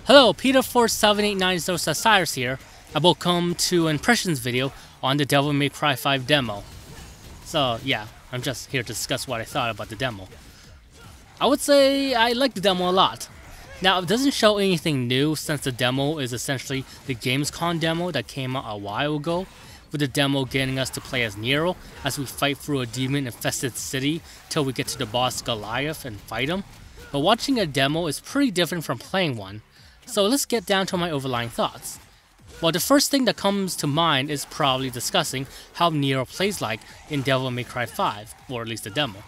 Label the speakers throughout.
Speaker 1: Hello, Peter4789 Cyrus here, and welcome to an impressions video on the Devil May Cry 5 demo. So yeah, I'm just here to discuss what I thought about the demo. I would say I like the demo a lot. Now, it doesn't show anything new since the demo is essentially the Gamescom demo that came out a while ago, with the demo getting us to play as Nero as we fight through a demon-infested city till we get to the boss Goliath and fight him. But watching a demo is pretty different from playing one. So let's get down to my overlying thoughts. Well, the first thing that comes to mind is probably discussing how Nero plays like in Devil May Cry 5, or at least the demo.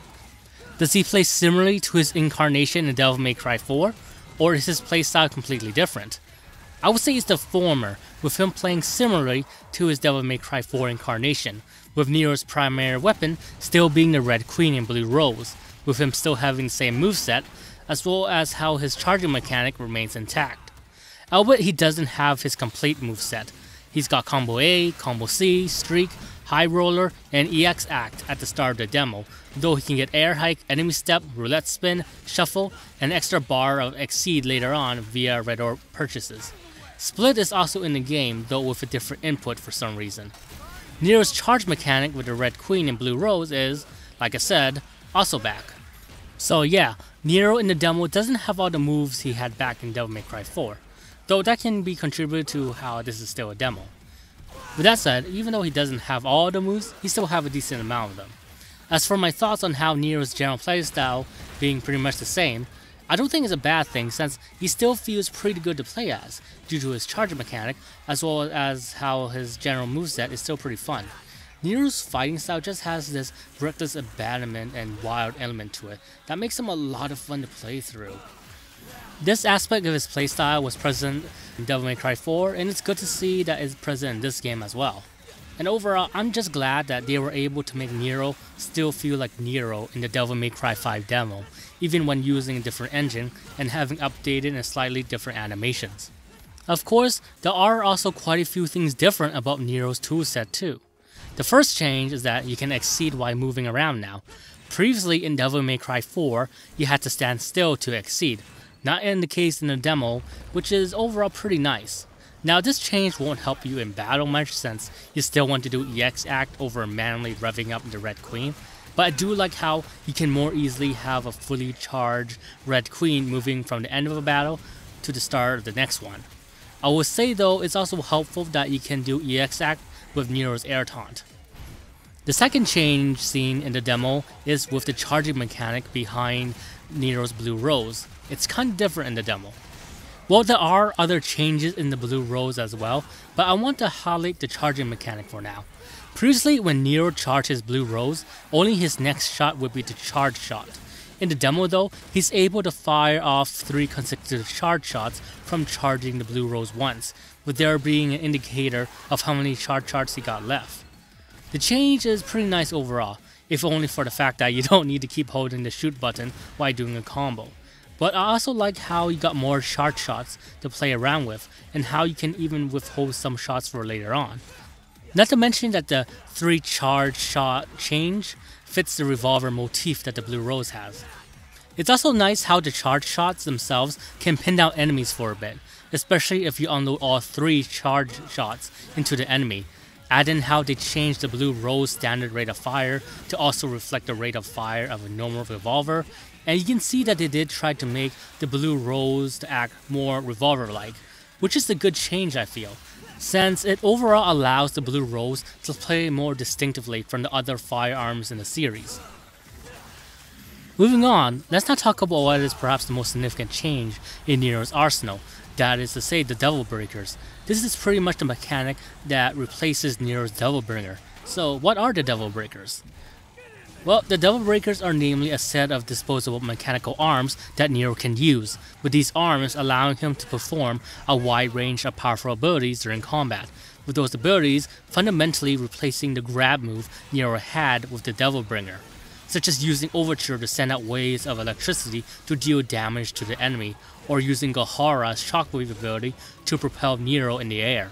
Speaker 1: Does he play similarly to his incarnation in Devil May Cry 4, or is his playstyle completely different? I would say it's the former, with him playing similarly to his Devil May Cry 4 incarnation, with Nero's primary weapon still being the Red Queen and Blue Rose, with him still having the same moveset, as well as how his charging mechanic remains intact. Albeit he doesn't have his complete moveset. He's got Combo A, Combo C, Streak, High Roller, and EX Act at the start of the demo, though he can get Air Hike, Enemy Step, Roulette Spin, Shuffle, and an extra bar of Exceed later on via Red Orb purchases. Split is also in the game, though with a different input for some reason. Nero's charge mechanic with the Red Queen and Blue Rose is, like I said, also back. So yeah, Nero in the demo doesn't have all the moves he had back in Devil May Cry 4. Though that can be contributed to how this is still a demo. With that said, even though he doesn't have all the moves, he still have a decent amount of them. As for my thoughts on how Nero's general playstyle being pretty much the same, I don't think it's a bad thing since he still feels pretty good to play as, due to his charging mechanic, as well as how his general moveset is still pretty fun. Nero's fighting style just has this reckless abandonment and wild element to it that makes him a lot of fun to play through. This aspect of his playstyle was present in Devil May Cry 4, and it's good to see that it's present in this game as well. And overall, I'm just glad that they were able to make Nero still feel like Nero in the Devil May Cry 5 demo, even when using a different engine and having updated and slightly different animations. Of course, there are also quite a few things different about Nero's toolset too. The first change is that you can exceed while moving around now. Previously in Devil May Cry 4, you had to stand still to exceed. Not in the case in the demo, which is overall pretty nice. Now this change won't help you in battle much since you still want to do EX Act over manually revving up the Red Queen, but I do like how you can more easily have a fully charged Red Queen moving from the end of a battle to the start of the next one. I would say though it's also helpful that you can do EX Act with Nero's Air Taunt. The second change seen in the demo is with the charging mechanic behind Nero's Blue Rose. It's kind of different in the demo. Well, there are other changes in the Blue Rose as well, but I want to highlight the charging mechanic for now. Previously, when Nero charged his Blue Rose, only his next shot would be the charge shot. In the demo though, he's able to fire off 3 consecutive charge shots from charging the Blue Rose once, with there being an indicator of how many charge shots he got left. The change is pretty nice overall, if only for the fact that you don't need to keep holding the shoot button while doing a combo. But I also like how you got more charge shots to play around with, and how you can even withhold some shots for later on. Not to mention that the 3 charge shot change fits the revolver motif that the Blue Rose has. It's also nice how the charge shots themselves can pin down enemies for a bit, especially if you unload all 3 charge shots into the enemy. Add in how they changed the Blue Rose standard rate of fire to also reflect the rate of fire of a normal revolver, and you can see that they did try to make the Blue Rose to act more revolver-like, which is a good change I feel, since it overall allows the Blue Rose to play more distinctively from the other firearms in the series. Moving on, let's now talk about what is perhaps the most significant change in Nero's arsenal, that is to say the Devil Breakers. This is pretty much the mechanic that replaces Nero's Devil Bringer. So what are the Devil Breakers? Well, the Devil Breakers are namely a set of disposable mechanical arms that Nero can use, with these arms allowing him to perform a wide range of powerful abilities during combat, with those abilities fundamentally replacing the grab move Nero had with the Devil Bringer, such as using Overture to send out waves of electricity to deal damage to the enemy, or using Gohara's Shockwave ability to propel Nero in the air.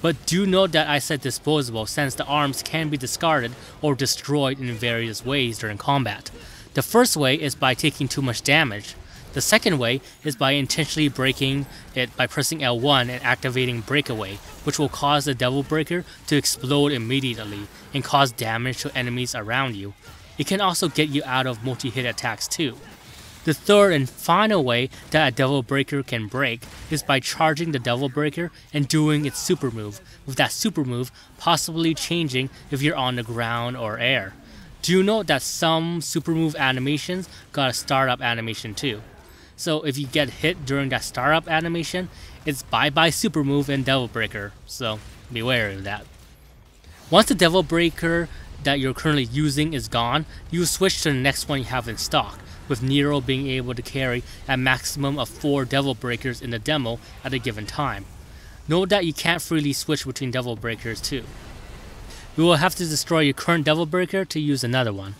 Speaker 1: But do note that I said disposable since the arms can be discarded or destroyed in various ways during combat. The first way is by taking too much damage. The second way is by intentionally breaking it by pressing L1 and activating Breakaway, which will cause the Devil Breaker to explode immediately and cause damage to enemies around you. It can also get you out of multi-hit attacks too. The third and final way that a Devil Breaker can break is by charging the Devil Breaker and doing its super move, with that super move possibly changing if you're on the ground or air. Do note that some super move animations got a startup animation too. So if you get hit during that startup animation, it's bye-bye super move and Devil Breaker, so be wary of that. Once the Devil Breaker that you're currently using is gone, you switch to the next one you have in stock, with Nero being able to carry a maximum of 4 Devil Breakers in the demo at a given time. Note that you can't freely switch between Devil Breakers too. You will have to destroy your current Devil Breaker to use another one.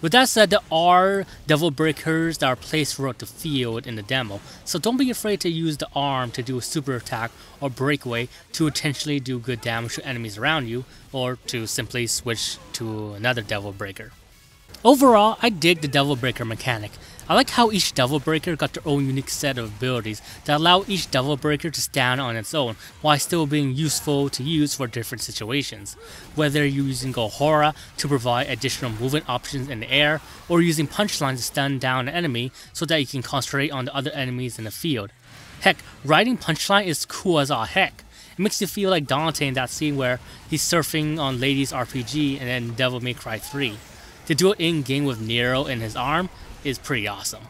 Speaker 1: With that said, there are Devil Breakers that are placed throughout the field in the demo, so don't be afraid to use the arm to do a super attack or breakaway to intentionally do good damage to enemies around you, or to simply switch to another Devil Breaker. Overall, I dig the Devil Breaker mechanic. I like how each Devil Breaker got their own unique set of abilities that allow each Devil Breaker to stand on its own while still being useful to use for different situations. Whether you're using Gohora to provide additional movement options in the air, or using Punchline to stun down an enemy so that you can concentrate on the other enemies in the field. Heck, riding Punchline is cool as all heck. It makes you feel like Dante in that scene where he's surfing on Ladies RPG and then Devil May Cry 3. To do it in-game with Nero in his arm is pretty awesome.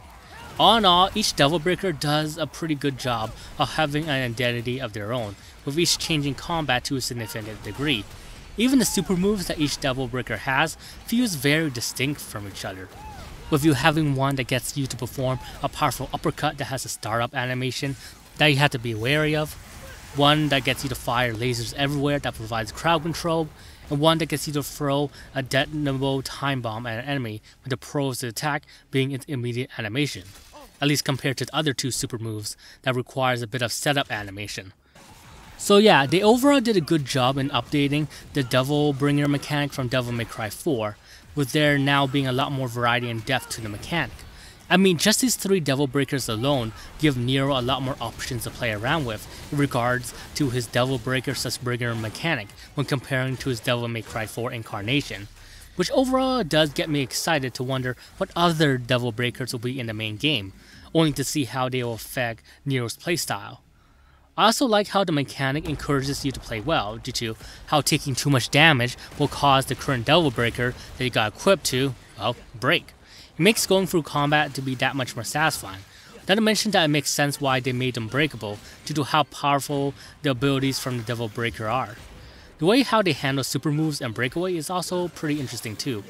Speaker 1: All in all, each Devil Breaker does a pretty good job of having an identity of their own, with each changing combat to a significant degree. Even the super moves that each Devil Breaker has feels very distinct from each other, with you having one that gets you to perform a powerful uppercut that has a startup animation that you have to be wary of, one that gets you to fire lasers everywhere that provides crowd control, and one that gets you to throw a detonable time bomb at an enemy with the pros to attack being its immediate animation, at least compared to the other 2 super moves that requires a bit of setup animation. So yeah, they overall did a good job in updating the Devil Bringer mechanic from Devil May Cry 4, with there now being a lot more variety and depth to the mechanic. I mean, just these 3 Devil Breakers alone give Nero a lot more options to play around with in regards to his Devil Breaker / Bringer mechanic when comparing to his Devil May Cry 4 incarnation, which overall does get me excited to wonder what other Devil Breakers will be in the main game, only to see how they will affect Nero's playstyle. I also like how the mechanic encourages you to play well, due to how taking too much damage will cause the current Devil Breaker that you got equipped to, well, break. It makes going through combat to be that much more satisfying. Not to mention that it makes sense why they made them breakable, due to how powerful the abilities from the Devil Breaker are. The way how they handle super moves and breakaway is also pretty interesting too.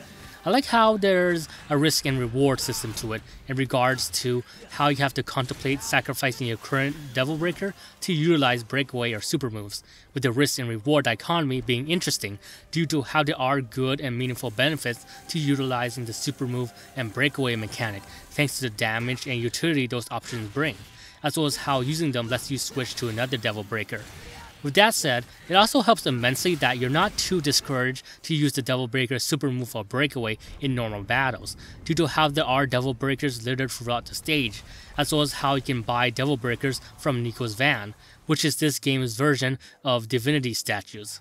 Speaker 1: I like how there's a risk and reward system to it in regards to how you have to contemplate sacrificing your current Devil Breaker to utilize breakaway or super moves, with the risk and reward dichotomy being interesting due to how there are good and meaningful benefits to utilizing the super move and breakaway mechanic thanks to the damage and utility those options bring, as well as how using them lets you switch to another Devil Breaker. With that said, it also helps immensely that you're not too discouraged to use the Devil Breaker super move or breakaway in normal battles, due to how there are Devil Breakers littered throughout the stage, as well as how you can buy Devil Breakers from Nico's van, which is this game's version of divinity statues.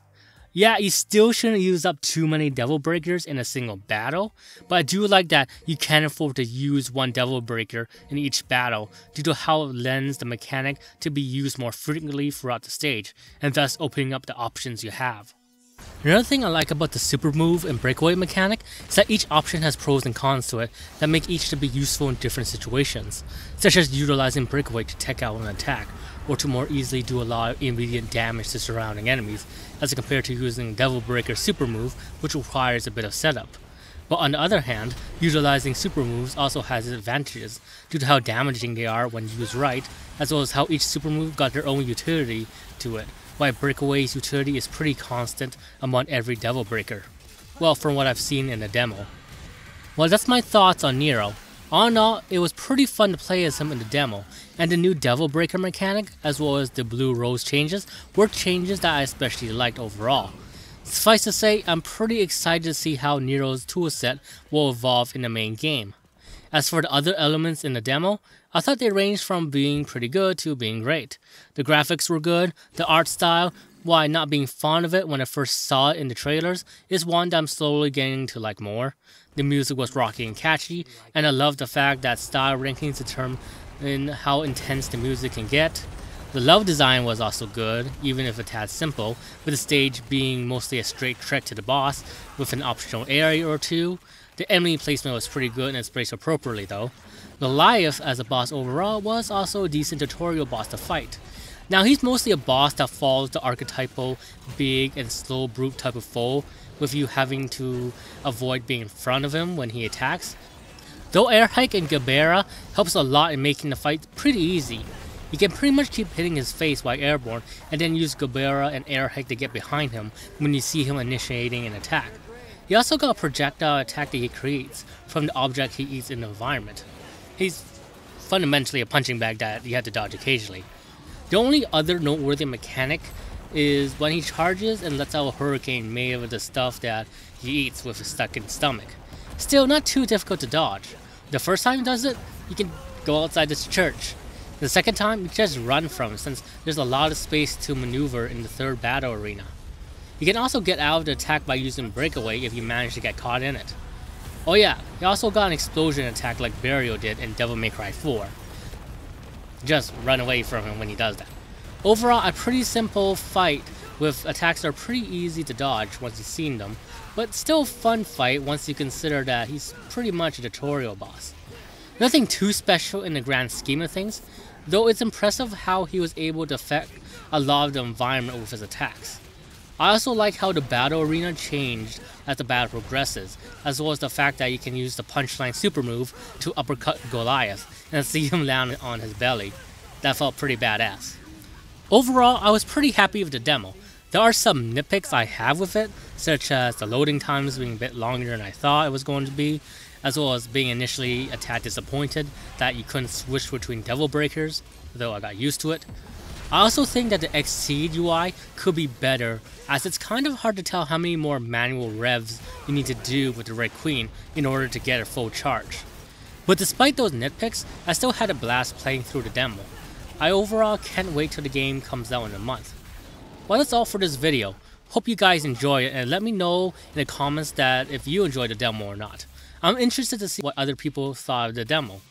Speaker 1: Yeah, you still shouldn't use up too many Devil Breakers in a single battle, but I do like that you can afford to use one Devil Breaker in each battle due to how it lends the mechanic to be used more frequently throughout the stage, and thus opening up the options you have. Another thing I like about the super move and breakaway mechanic is that each option has pros and cons to it that make each to be useful in different situations, such as utilizing breakaway to tech out an attack, or to more easily do a lot of immediate damage to surrounding enemies, as compared to using Devil Breaker super move, which requires a bit of setup. But on the other hand, utilizing super moves also has its advantages, due to how damaging they are when used right, as well as how each super move got their own utility to it, while breakaway's utility is pretty constant among every Devil Breaker. Well, from what I've seen in the demo. Well, that's my thoughts on Nero. All in all, it was pretty fun to play as him in the demo, and the new Devil Breaker mechanic, as well as the Blue Rose changes, were changes that I especially liked overall. Suffice to say, I'm pretty excited to see how Nero's toolset will evolve in the main game. As for the other elements in the demo, I thought they ranged from being pretty good to being great. The graphics were good, the art style, while not being fond of it when I first saw it in the trailers, is one that I'm slowly getting to like more. The music was rocky and catchy, and I love the fact that style rankings determine how intense the music can get. The level design was also good, even if a tad simple, with the stage being mostly a straight trek to the boss with an optional area or two. The enemy placement was pretty good and it's placed appropriately though. Goliath as a boss overall was also a decent tutorial boss to fight. Now he's mostly a boss that follows the archetypal big and slow brute type of foe, with you having to avoid being in front of him when he attacks. Though Air Hike and Gabera helps a lot in making the fight pretty easy. You can pretty much keep hitting his face while airborne and then use Gabera and Air Hike to get behind him when you see him initiating an attack. He also got a projectile attack that he creates from the object he eats in the environment. He's fundamentally a punching bag that you have to dodge occasionally. The only other noteworthy mechanic is when he charges and lets out a hurricane made of the stuff that he eats with his stuck in his stomach. Still not too difficult to dodge. The first time he does it, you can go outside this church. The second time, you just run from it since there's a lot of space to maneuver in the third battle arena. You can also get out of the attack by using breakaway if you manage to get caught in it. Oh yeah, he also got an explosion attack like Barrio did in Devil May Cry 4. Just run away from him when he does that. Overall, a pretty simple fight with attacks that are pretty easy to dodge once you've seen them, but still a fun fight once you consider that he's pretty much a tutorial boss. Nothing too special in the grand scheme of things, though it's impressive how he was able to affect a lot of the environment with his attacks. I also like how the battle arena changed as the battle progresses, as well as the fact that you can use the punchline super move to uppercut Goliath and see him land on his belly. That felt pretty badass. Overall, I was pretty happy with the demo. There are some nitpicks I have with it, such as the loading times being a bit longer than I thought it was going to be, as well as being initially a tad disappointed that you couldn't switch between Devil Breakers, though I got used to it. I also think that the Xseed UI could be better, as it's kind of hard to tell how many more manual revs you need to do with the Red Queen in order to get a full charge. But despite those nitpicks, I still had a blast playing through the demo. I overall can't wait till the game comes out in a month. Well, that's all for this video. Hope you guys enjoy it and let me know in the comments that if you enjoyed the demo or not. I'm interested to see what other people thought of the demo.